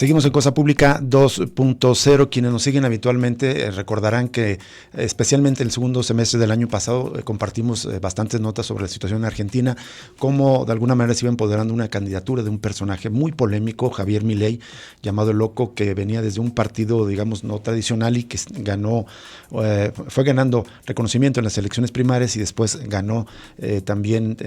Seguimos en Cosa Pública 2.0. Quienes nos siguen habitualmente recordarán que especialmente el segundo semestre del año pasado compartimos bastantes notas sobre la situación en Argentina, cómo de alguna manera se iba empoderando una candidatura de un personaje muy polémico, Javier Milei, llamado el Loco, que venía desde un partido, digamos, no tradicional y que ganó, fue ganando reconocimiento en las elecciones primarias y después ganó también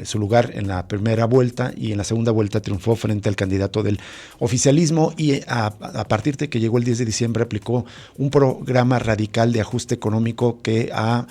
su lugar en la primera vuelta, y en la segunda vuelta triunfó frente al candidato del oficialismo. Y a partir de que llegó el 10 de diciembre aplicó un programa radical de ajuste económico que ha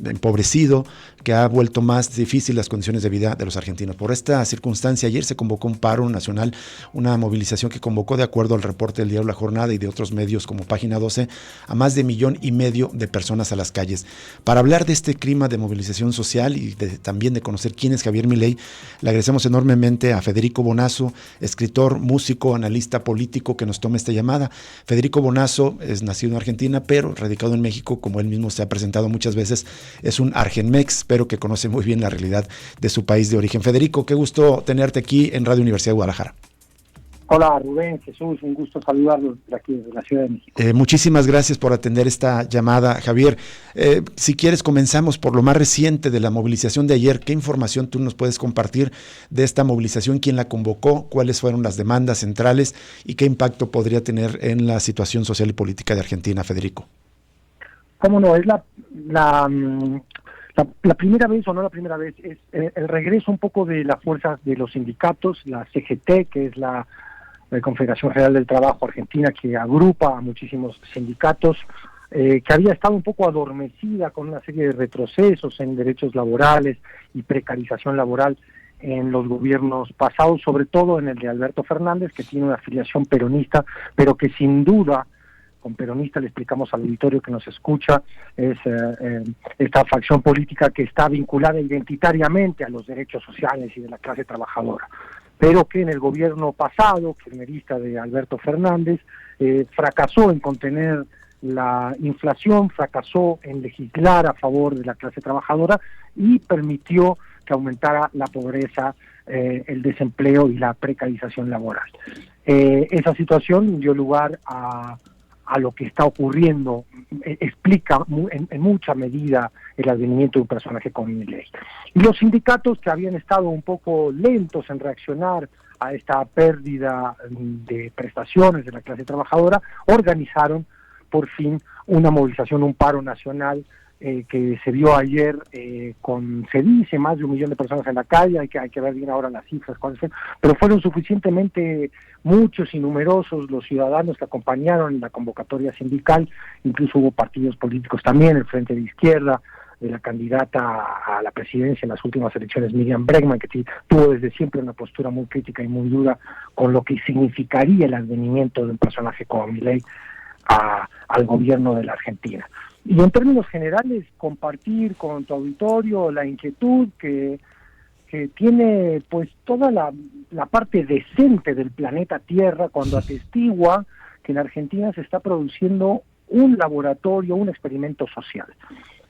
empobrecido, que ha vuelto más difícil las condiciones de vida de los argentinos. Por esta circunstancia, ayer se convocó un paro nacional, una movilización que convocó, de acuerdo al reporte del diario La Jornada y de otros medios como Página 12, a más de 1,5 millones de personas a las calles. Para hablar de este clima de movilización social y también de conocer quién es Javier Milei, le agradecemos enormemente a Federico Bonazo, escritor, músico, analista político, que nos tome esta llamada. Federico Bonazo es nacido en Argentina, pero radicado en México, como él mismo se ha presentado muchas veces, es un argenmex, pero que conoce muy bien la realidad de su país de origen. Federico, qué gusto tenerte aquí en Radio Universidad de Guadalajara. Hola Rubén, Jesús, un gusto saludarlos de aquí desde la Ciudad de México. Muchísimas gracias por atender esta llamada, Javier. Si quieres, comenzamos por lo más reciente de la movilización de ayer. ¿Qué información tú nos puedes compartir de esta movilización? ¿Quién la convocó? ¿Cuáles fueron las demandas centrales? ¿Y qué impacto podría tener en la situación social y política de Argentina, Federico? ¿Cómo no? Es la primera vez, o no la primera vez, es el regreso un poco de las fuerzas de los sindicatos, la CGT, que es la Confederación General del Trabajo Argentina, que agrupa a muchísimos sindicatos, que había estado un poco adormecida con una serie de retrocesos en derechos laborales y precarización laboral en los gobiernos pasados, sobre todo en el de Alberto Fernández, que tiene una afiliación peronista, pero que sin duda, con peronista le explicamos al auditorio que nos escucha, es esta facción política que está vinculada identitariamente a los derechos sociales y de la clase trabajadora, pero que en el gobierno pasado, kirchnerista de Alberto Fernández, fracasó en contener la inflación, fracasó en legislar a favor de la clase trabajadora y permitió que aumentara la pobreza, el desempleo y la precarización laboral. Esa situación dio lugar a lo que está ocurriendo, explica en mucha medida el advenimiento de un personaje como Milei. Y los sindicatos, que habían estado un poco lentos en reaccionar a esta pérdida de prestaciones de la clase trabajadora, organizaron por fin una movilización, un paro nacional que se vio ayer con, se dice, más de 1 millón de personas en la calle. Hay que ver bien ahora las cifras, cuáles son, pero fueron suficientemente muchos y numerosos los ciudadanos que acompañaron la convocatoria sindical. Incluso hubo partidos políticos también, el Frente de Izquierda, de la candidata a la presidencia en las últimas elecciones, Miriam Bregman, que tuvo desde siempre una postura muy crítica y muy dura con lo que significaría el advenimiento de un personaje como Milei al gobierno de la Argentina. Y en términos generales, compartir con tu auditorio la inquietud que tiene pues toda la parte decente del planeta Tierra cuando atestigua que en Argentina se está produciendo un laboratorio, un experimento social.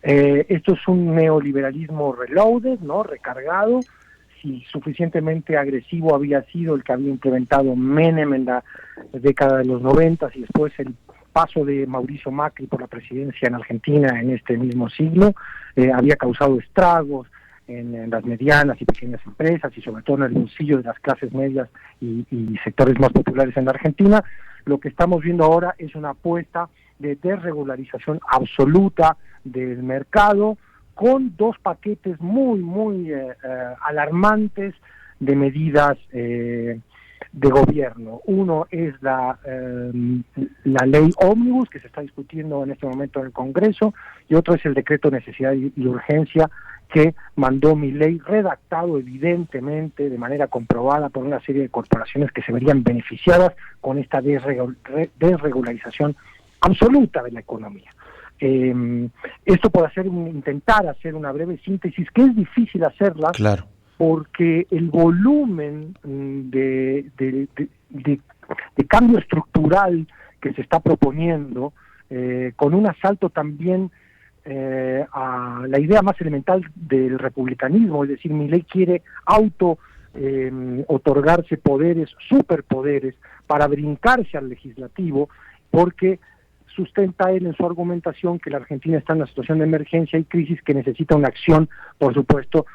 Esto es un neoliberalismo reloaded, ¿no? Recargado. Si suficientemente agresivo había sido el que había implementado Menem en la década de los 90 y después el paso de Mauricio Macri por la presidencia en Argentina en este mismo siglo, había causado estragos en las medianas y pequeñas empresas y sobre todo en el bolsillo de las clases medias y sectores más populares en la Argentina. Lo que estamos viendo ahora es una apuesta de desregularización absoluta del mercado, con 2 paquetes muy alarmantes de medidas de gobierno. Uno es la ley ómnibus, que se está discutiendo en este momento en el Congreso, y otro es el decreto de necesidad y urgencia que mandó Milei, redactado evidentemente de manera comprobada por una serie de corporaciones que se verían beneficiadas con esta desregularización absoluta de la economía. Esto por intentar hacer una breve síntesis, que es difícil hacerla, claro, porque el volumen de cambio estructural que se está proponiendo, con un asalto también a la idea más elemental del republicanismo, es decir, Milei quiere otorgarse poderes, superpoderes, para brincarse al legislativo, porque sustenta él en su argumentación que la Argentina está en una situación de emergencia y crisis que necesita una acción, por supuesto,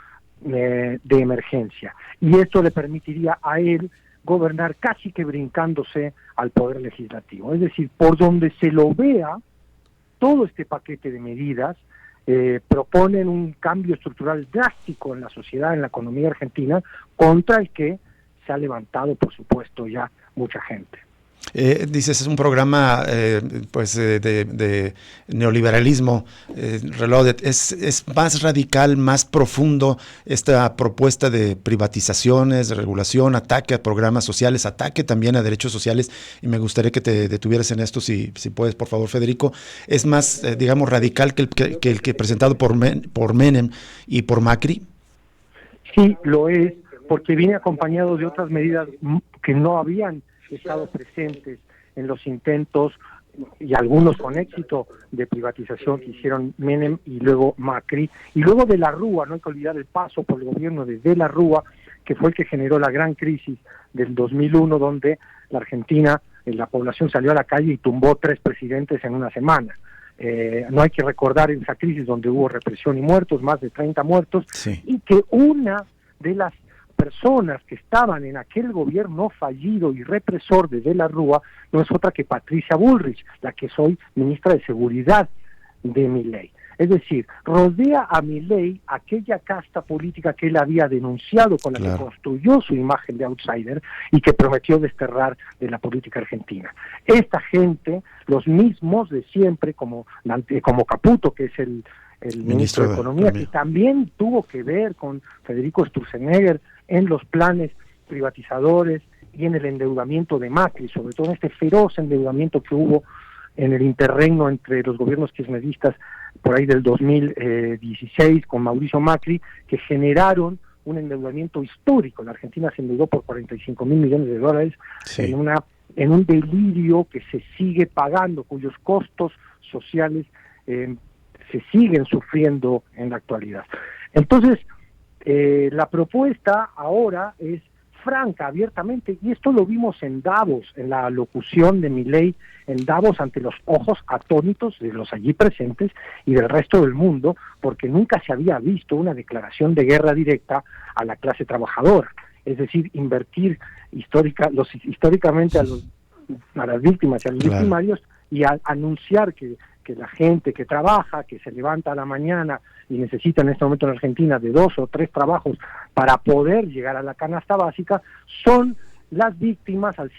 de emergencia. Y esto le permitiría a él gobernar casi que brincándose al poder legislativo. Es decir, por donde se lo vea, todo este paquete de medidas proponen un cambio estructural drástico en la sociedad, en la economía argentina, contra el que se ha levantado, por supuesto, ya mucha gente. Dices, es un programa de neoliberalismo, Reloaded. ¿Es más radical, más profundo esta propuesta de privatizaciones, de regulación, ataque a programas sociales, ataque también a derechos sociales? Y me gustaría que te detuvieras en esto, si puedes, por favor, Federico. ¿Es más, digamos, radical que el que presentado por Menem y por Macri? Sí, lo es, porque viene acompañado de otras medidas que no habían estado presentes en los intentos, y algunos con éxito, de privatización que hicieron Menem y luego Macri, y luego de la Rúa. No hay que olvidar el paso por el gobierno de la Rúa, que fue el que generó la gran crisis del 2001, donde la Argentina, la población salió a la calle y tumbó 3 presidentes en una semana. No hay que recordar esa crisis donde hubo represión y muertos, más de 30 muertos, sí. Y que una de las personas que estaban en aquel gobierno fallido y represor de la Rúa no es otra que Patricia Bullrich, la que es hoy ministra de Seguridad de Milei. Es decir, rodea a Milei aquella casta política que él había denunciado, con la que construyó su imagen de outsider y que prometió desterrar de la política argentina. Esta gente, los mismos de siempre, como Caputo, que es el ministro de Economía, que también tuvo que ver con Federico Sturzenegger en los planes privatizadores y en el endeudamiento de Macri, sobre todo en este feroz endeudamiento que hubo en el interregno entre los gobiernos kirchneristas por ahí del 2016 con Mauricio Macri, que generaron un endeudamiento histórico. La Argentina se endeudó por 45.000 millones de dólares, sí, en un delirio que se sigue pagando, cuyos costos sociales se siguen sufriendo en la actualidad. Entonces, la propuesta ahora es franca, abiertamente, y esto lo vimos en Davos, en la locución de Milei en Davos, ante los ojos atónitos de los allí presentes y del resto del mundo, porque nunca se había visto una declaración de guerra directa a la clase trabajadora, es decir, invertir históricamente a las víctimas y a los victimarios, y anunciar que la gente que trabaja, que se levanta a la mañana y necesita en este momento en Argentina de 2 o 3 trabajos para poder llegar a la canasta básica, son las víctimas al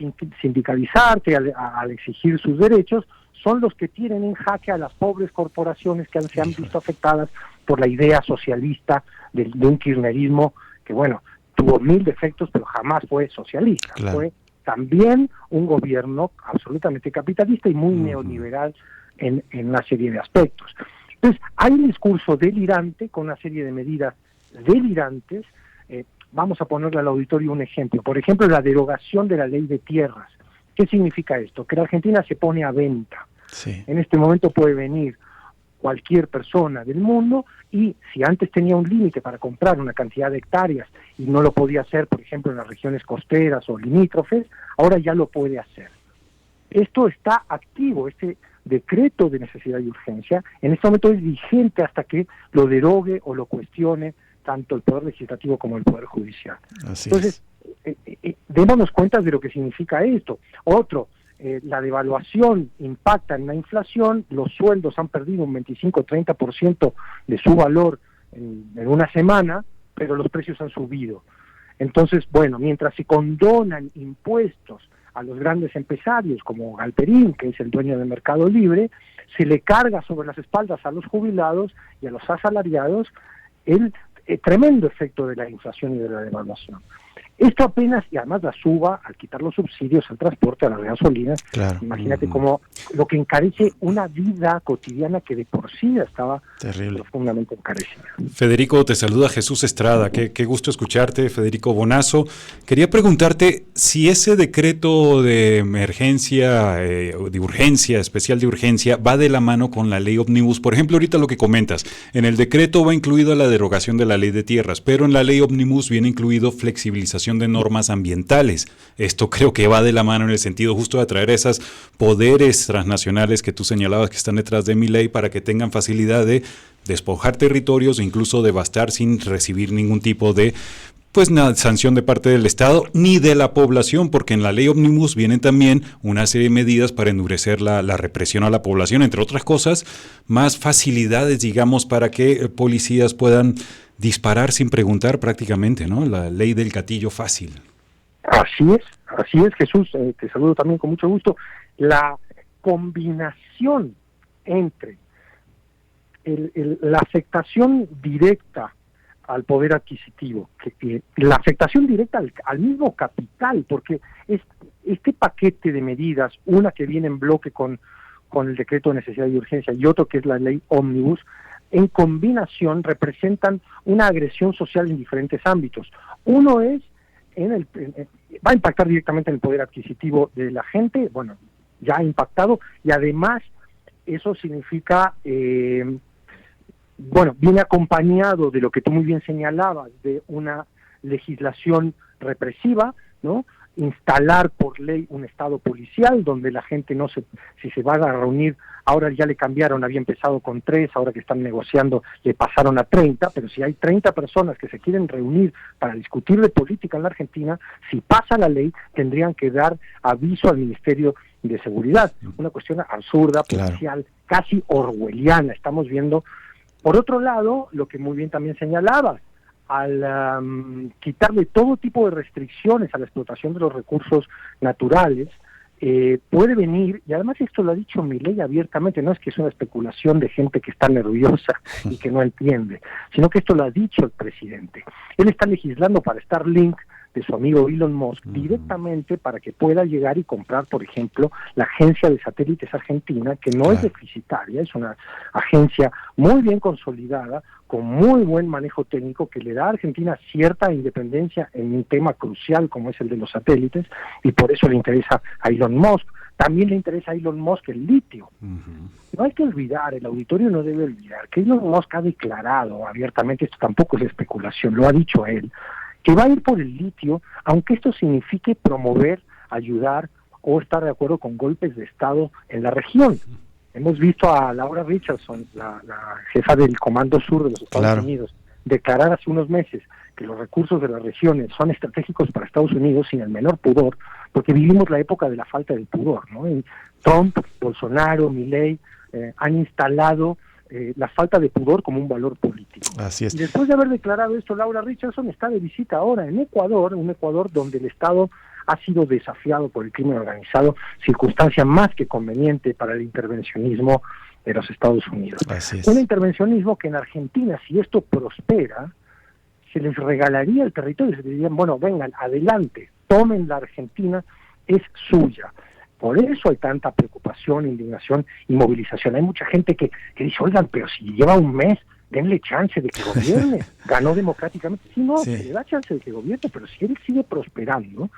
sindicalizarse, al exigir sus derechos, son los que tienen en jaque a las pobres corporaciones que se han visto afectadas por la idea socialista de un kirchnerismo que, bueno, tuvo 1000 defectos, pero jamás fue socialista. Fue también un gobierno absolutamente capitalista y muy neoliberal en una serie de aspectos. Entonces, hay un discurso delirante con una serie de medidas delirantes. Vamos a ponerle al auditorio un ejemplo. Por ejemplo, la derogación de la ley de tierras. ¿Qué significa esto? Que la Argentina se pone a venta. Sí. En este momento puede venir cualquier persona del mundo y si antes tenía un límite para comprar una cantidad de hectáreas y no lo podía hacer, por ejemplo, en las regiones costeras o limítrofes, ahora ya lo puede hacer. Esto está activo, este decreto de necesidad y urgencia, en este momento es vigente hasta que lo derogue o lo cuestione tanto el Poder Legislativo como el Poder Judicial. Entonces, démonos cuenta de lo que significa esto. Otro, la devaluación impacta en la inflación, los sueldos han perdido un 25-30% de su valor en una semana, pero los precios han subido. Entonces, bueno, mientras se condonan impuestos a los grandes empresarios como Galperín, que es el dueño del Mercado Libre, se le carga sobre las espaldas a los jubilados y a los asalariados el tremendo efecto de la inflación y de la devaluación. Esto apenas, y además la suba al quitar los subsidios al transporte, a las gasolinas. Claro. Imagínate cómo lo que encarece una vida cotidiana que de por sí ya estaba terrible, profundamente encarecida. Federico, te saluda Jesús Estrada. Qué gusto escucharte, Federico Bonazo. Quería preguntarte si ese decreto de emergencia, de urgencia, especial de urgencia, va de la mano con la ley Omnibus. Por ejemplo, ahorita lo que comentas, en el decreto va incluida la derogación de la ley de tierras, pero en la ley Omnibus viene incluido flexibilización de normas ambientales. Esto creo que va de la mano en el sentido justo de atraer a esos poderes transnacionales que tú señalabas que están detrás de mi ley para que tengan facilidad de despojar territorios e incluso devastar sin recibir ningún tipo de sanción de parte del Estado ni de la población, porque en la ley Omnibus vienen también una serie de medidas para endurecer la represión a la población, entre otras cosas, más facilidades, digamos, para que policías puedan disparar sin preguntar prácticamente, ¿no? La ley del gatillo fácil. Así es, Jesús, te saludo también con mucho gusto. La combinación entre la afectación directa al poder adquisitivo, la afectación directa al mismo capital, porque este paquete de medidas, una que viene en bloque con el decreto de necesidad y urgencia y otro que es la ley Omnibus, en combinación representan una agresión social en diferentes ámbitos. Uno es, va a impactar directamente en el poder adquisitivo de la gente, bueno, ya ha impactado, y además eso significa, viene acompañado de lo que tú muy bien señalabas, de una legislación represiva, ¿no? Instalar por ley un estado policial donde la gente si se va a reunir, ahora ya le cambiaron, había empezado con 3, ahora que están negociando le pasaron a 30, pero si hay 30 personas que se quieren reunir para discutir de política en la Argentina, si pasa la ley tendrían que dar aviso al Ministerio de Seguridad, una cuestión absurda, policial, casi orwelliana. Estamos viendo, por otro lado, lo que muy bien también señalabas, al quitarle todo tipo de restricciones a la explotación de los recursos naturales, puede venir, y además esto lo ha dicho Milei abiertamente, no es que es una especulación de gente que está nerviosa y que no entiende, sino que esto lo ha dicho el presidente. Él está legislando para Starlink de su amigo Elon Musk directamente para que pueda llegar y comprar, por ejemplo, la agencia de satélites argentina, que no es deficitaria, es una agencia muy bien consolidada, con muy buen manejo técnico, que le da a Argentina cierta independencia en un tema crucial como es el de los satélites, y por eso le interesa a Elon Musk. También le interesa a Elon Musk el litio. No hay que olvidar, el auditorio no debe olvidar, que Elon Musk ha declarado abiertamente, esto tampoco es especulación, lo ha dicho él, que va a ir por el litio, aunque esto signifique promover, ayudar o estar de acuerdo con golpes de Estado en la región. Hemos visto a Laura Richardson, la jefa del Comando Sur de los Estados Unidos, declarar hace unos meses que los recursos de las regiones son estratégicos para Estados Unidos sin el menor pudor, porque vivimos la época de la falta del pudor, ¿no? Y Trump, Bolsonaro, Milei han instalado la falta de pudor como un valor político. Así es. Y después de haber declarado esto, Laura Richardson está de visita ahora en Ecuador, un Ecuador donde el Estado ha sido desafiado por el crimen organizado, circunstancia más que conveniente para el intervencionismo de los Estados Unidos. Así es. Un intervencionismo que en Argentina, si esto prospera, se les regalaría el territorio, se dirían, bueno, vengan, adelante, tomen la Argentina, es suya. Por eso hay tanta preocupación, indignación y movilización. Hay mucha gente que dice, oigan, pero si lleva un mes, denle chance de que gobierne. Ganó democráticamente. Sí, no, se le da chance de que gobierne, pero si él sigue prosperando,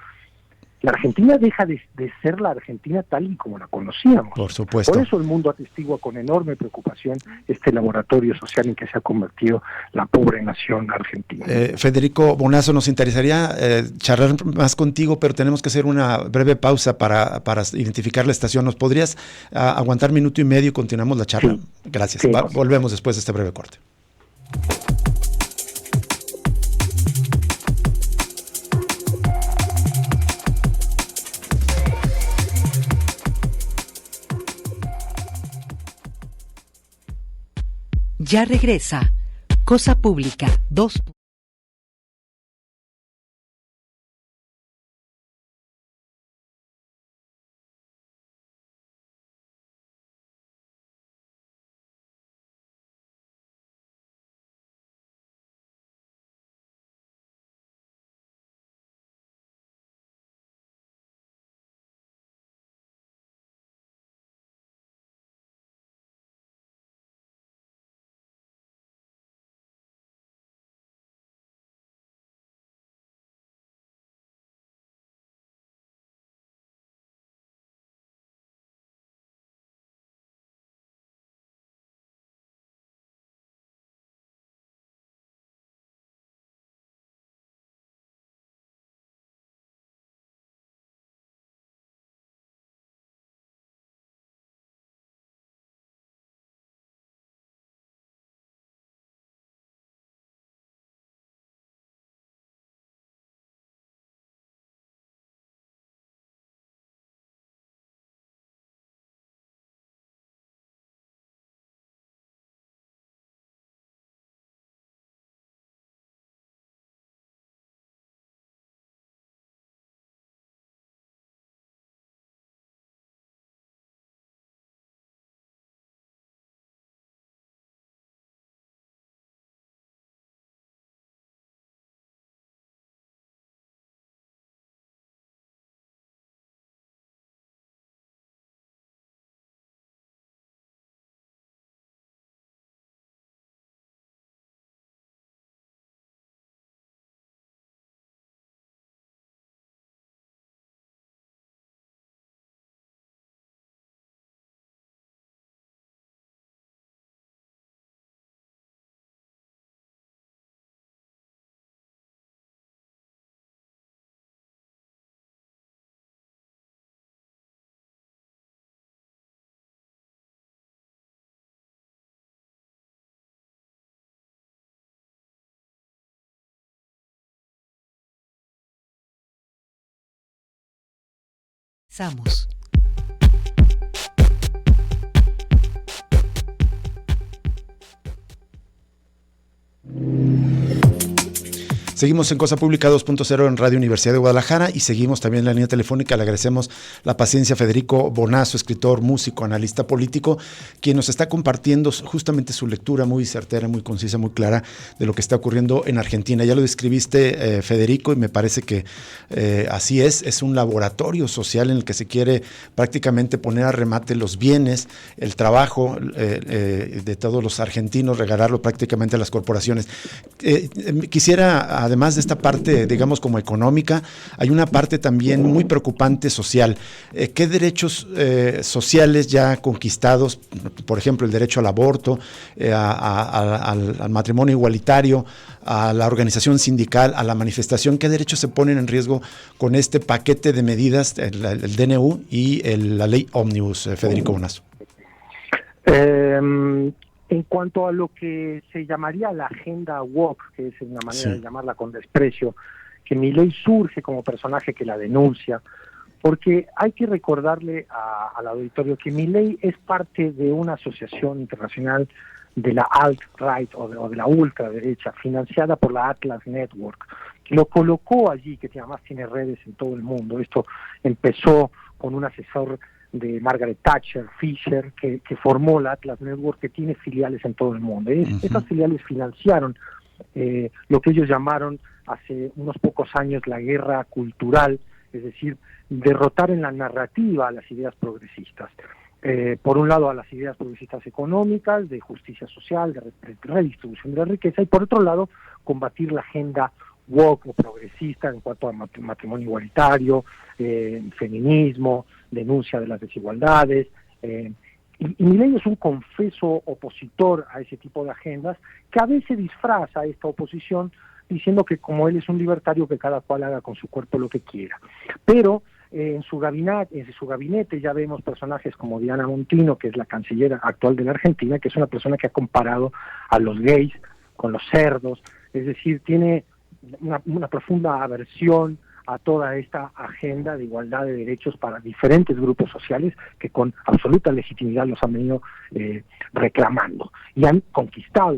la Argentina deja de ser la Argentina tal y como la conocíamos. Por supuesto. Por eso el mundo atestigua con enorme preocupación este laboratorio social en que se ha convertido la pobre nación argentina. Federico Bonazo, nos interesaría charlar más contigo, pero tenemos que hacer una breve pausa para identificar la estación. ¿Nos podrías aguantar minuto y medio y continuamos la charla? Sí. Gracias. Sí. Volvemos después de este breve corte. Ya regresa Cosa Pública 2. Samos. Seguimos en Cosa Pública 2.0 en Radio Universidad de Guadalajara y seguimos también en la línea telefónica. Le agradecemos la paciencia a Federico Bonazo, escritor, músico, analista político, quien nos está compartiendo justamente su lectura muy certera, muy concisa, muy clara de lo que está ocurriendo en Argentina. Ya lo describiste, Federico, y me parece que así es un laboratorio social en el que se quiere prácticamente poner a remate los bienes, el trabajo de todos los argentinos, regalarlo prácticamente a las corporaciones. Quisiera, además de esta parte, digamos, como económica, hay una parte también muy preocupante social. ¿Qué derechos sociales ya conquistados, por ejemplo, el derecho al aborto, al matrimonio igualitario, a la organización sindical, a la manifestación, qué derechos se ponen en riesgo con este paquete de medidas, el DNU y la ley Ómnibus, Federico Bonazo? En cuanto a lo que se llamaría la agenda woke, que es una manera de llamarla con desprecio, que Milei surge como personaje que la denuncia, porque hay que recordarle al auditorio que Milei es parte de una asociación internacional de la alt-right o de la ultraderecha, financiada por la Atlas Network, que lo colocó allí, que además tiene redes en todo el mundo. Esto empezó con un asesor de Margaret Thatcher, Fisher, que formó la Atlas Network, que tiene filiales en todo el mundo. Esas filiales financiaron lo que ellos llamaron hace unos pocos años la guerra cultural, es decir, derrotar en la narrativa a las ideas progresistas. Por un lado a las ideas progresistas económicas, de justicia social, de redistribución de la riqueza, y por otro lado combatir la agenda woke o progresista en cuanto a matrimonio igualitario, feminismo, denuncia de las desigualdades. Y Milei es un confeso opositor a ese tipo de agendas, que a veces disfraza esta oposición diciendo que como él es un libertario, que cada cual haga con su cuerpo lo que quiera. Pero en su gabinete ya vemos personajes como Diana Montino, que es la canciller actual de la Argentina, que es una persona que ha comparado a los gays con los cerdos, es decir, tiene una profunda aversión a toda esta agenda de igualdad de derechos para diferentes grupos sociales que con absoluta legitimidad los han venido reclamando y han conquistado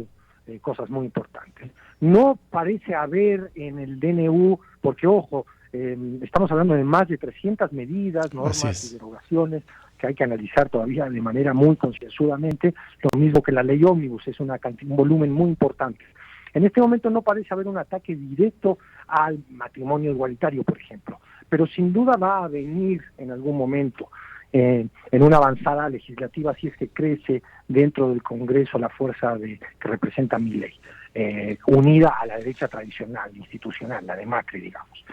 cosas muy importantes. No parece haber en el DNU, porque ojo, estamos hablando de más de 300 medidas, normas y derogaciones que hay que analizar todavía de manera muy concienzudamente, lo mismo que la ley Ómnibus, es un volumen muy importante. En este momento no parece haber un ataque directo al matrimonio igualitario, por ejemplo, pero sin duda va a venir en algún momento en una avanzada legislativa, si es que crece dentro del Congreso la fuerza que representa Milei, unida a la derecha tradicional, institucional, la de Macri, digamos.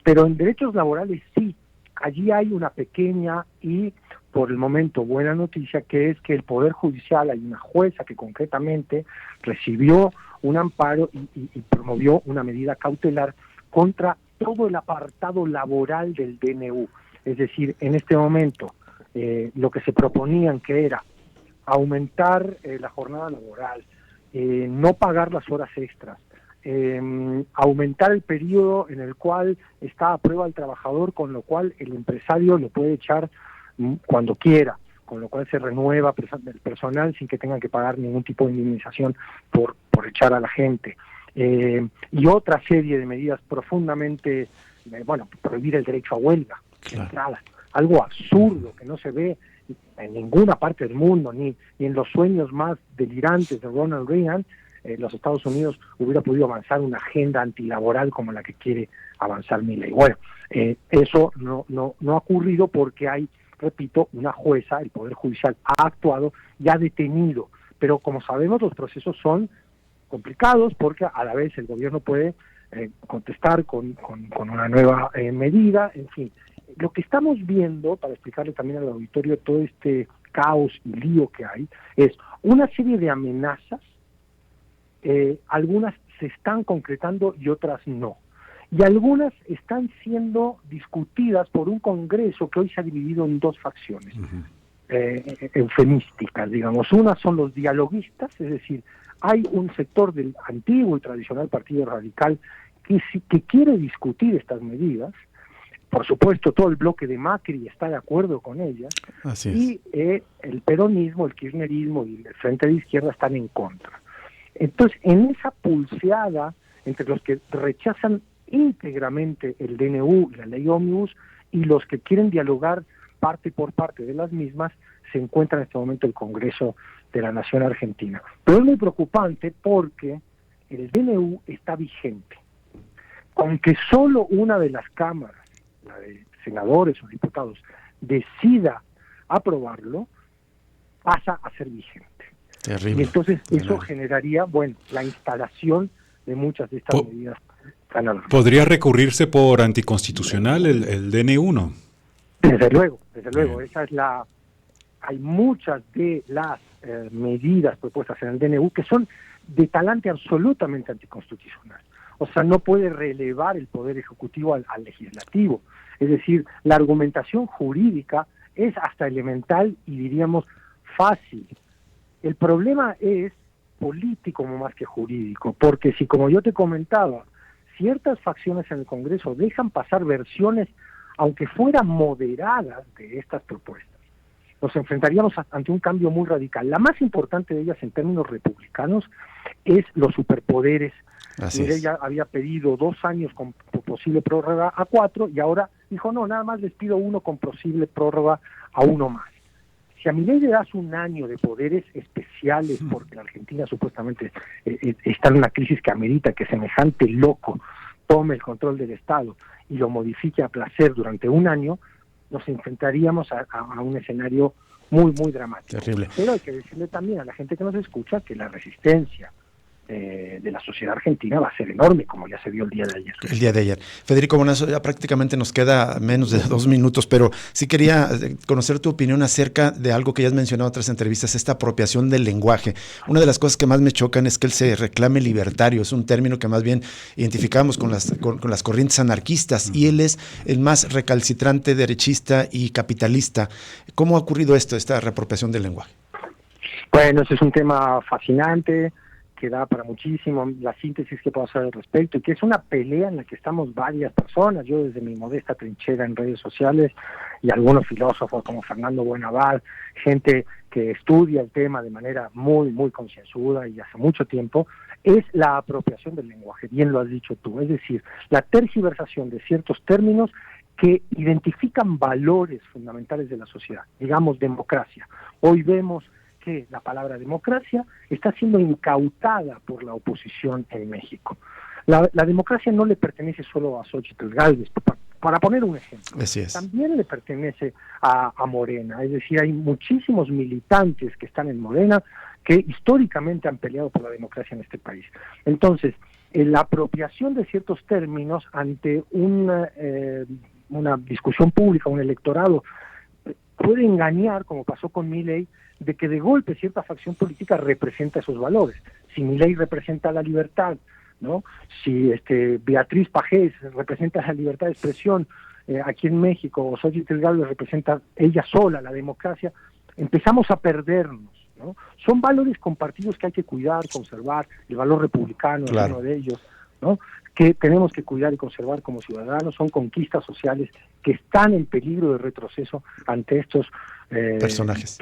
Pero en derechos laborales sí, allí hay una pequeña y por el momento buena noticia, que es que el Poder Judicial, hay una jueza que concretamente recibió un amparo y promovió una medida cautelar contra todo el apartado laboral del DNU. Es decir, en este momento lo que se proponían, que era aumentar la jornada laboral, no pagar las horas extras, aumentar el periodo en el cual está a prueba el trabajador, con lo cual el empresario lo puede echar cuando quiera, con lo cual se renueva el personal sin que tengan que pagar ningún tipo de indemnización por echar a la gente. Y otra serie de medidas profundamente, prohibir el derecho a huelga, entrada, algo absurdo que no se ve en ninguna parte del mundo, ni en los sueños más delirantes de Ronald Reagan. Los Estados Unidos hubiera podido avanzar una agenda antilaboral como la que quiere avanzar Milei. Bueno, eso no ha ocurrido porque hay, repito, una jueza, el Poder Judicial ha actuado y ha detenido, pero como sabemos los procesos son complicados porque a la vez el gobierno puede contestar con una nueva medida, en fin. Lo que estamos viendo, para explicarle también al auditorio todo este caos y lío que hay, es una serie de amenazas, algunas se están concretando y otras no. Y algunas están siendo discutidas por un Congreso que hoy se ha dividido en dos facciones eufemísticas, digamos. Una son los dialoguistas, es decir, hay un sector del antiguo y tradicional Partido Radical que quiere discutir estas medidas, por supuesto, todo el bloque de Macri está de acuerdo con ella, Así es. y el peronismo, el kirchnerismo y el Frente de Izquierda están en contra. Entonces, en esa pulseada entre los que rechazan íntegramente el DNU y la ley Ómnibus y los que quieren dialogar parte por parte de las mismas, se encuentra en este momento el Congreso de la Nación Argentina. Pero es muy preocupante porque el DNU está vigente. Aunque solo una de las cámaras, la de senadores o diputados, decida aprobarlo, pasa a ser vigente. Terrible. Y entonces eso generaría, la instalación de muchas de estas medidas tan alarmantes. ¿Podría recurrirse por anticonstitucional el DNU, no? Desde luego, esa es hay muchas de las medidas propuestas en el DNU que son de talante absolutamente anticonstitucional. O sea, no puede relevar el Poder Ejecutivo al Legislativo. Es decir, la argumentación jurídica es hasta elemental y diríamos fácil. El problema es político más que jurídico, porque si, como yo te comentaba, ciertas facciones en el Congreso dejan pasar versiones, aunque fueran moderadas, de estas propuestas, nos enfrentaríamos ante un cambio muy radical. La más importante de ellas en términos republicanos es los superpoderes. Milei ya había pedido 2 años con posible prórroga a 4 y ahora dijo, no, nada más les pido 1 con posible prórroga a 1 más. Si a Milei le das 1 año de poderes especiales, porque la Argentina supuestamente está en una crisis que amerita que semejante loco tome el control del Estado y lo modifique a placer durante 1 año, nos enfrentaríamos a un escenario muy, muy dramático. Terrible. Pero hay que decirle también a la gente que nos escucha que la resistencia de la sociedad argentina va a ser enorme, como ya se vio el día de ayer. El día de ayer. Federico Bonazo, ya prácticamente nos queda menos de 2 minutos, pero sí quería conocer tu opinión acerca de algo que ya has mencionado en otras entrevistas, esta apropiación del lenguaje. Una de las cosas que más me chocan es que él se reclame libertario, es un término que más bien identificamos con las corrientes anarquistas, y él es el más recalcitrante derechista y capitalista. ¿Cómo ha ocurrido esta reapropiación del lenguaje? Bueno, ese es un tema fascinante, que da para muchísimo, la síntesis que puedo hacer al respecto, y que es una pelea en la que estamos varias personas, yo desde mi modesta trinchera en redes sociales, y algunos filósofos como Fernando Buenabad, gente que estudia el tema de manera muy, muy concienzuda y hace mucho tiempo, es la apropiación del lenguaje, bien lo has dicho tú, es decir, la tergiversación de ciertos términos que identifican valores fundamentales de la sociedad, digamos democracia. Hoy vemos que la palabra democracia está siendo incautada por la oposición en México. La democracia no le pertenece solo a Xóchitl Gálvez, para poner un ejemplo. Así es. También le pertenece a Morena, es decir, hay muchísimos militantes que están en Morena que históricamente han peleado por la democracia en este país. Entonces, la apropiación de ciertos términos ante una discusión pública, un electorado, puede engañar, como pasó con Milei, de que de golpe cierta facción política representa esos valores. Si Milei representa la libertad, ¿no? Si Beatriz Pajés representa la libertad de expresión aquí en México, o Xóchitl Gálvez representa ella sola la democracia, empezamos a perdernos, ¿no? Son valores compartidos que hay que cuidar, conservar, el valor republicano es uno de ellos, ¿no? Que tenemos que cuidar y conservar como ciudadanos. Son conquistas sociales que están en peligro de retroceso ante estos personajes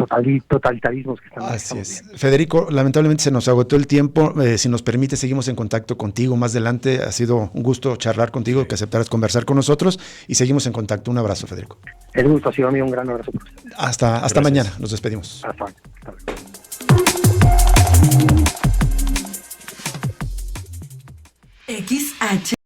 totalitarismos que estamos Así es. viendo. Federico, lamentablemente se nos agotó el tiempo. Si nos permite, seguimos en contacto contigo más adelante. Ha sido un gusto charlar contigo, que aceptaras conversar con nosotros, y seguimos en contacto. Un abrazo, Federico. El gusto ha sido mío, un gran abrazo por usted. Hasta mañana, nos despedimos. Hasta luego. XH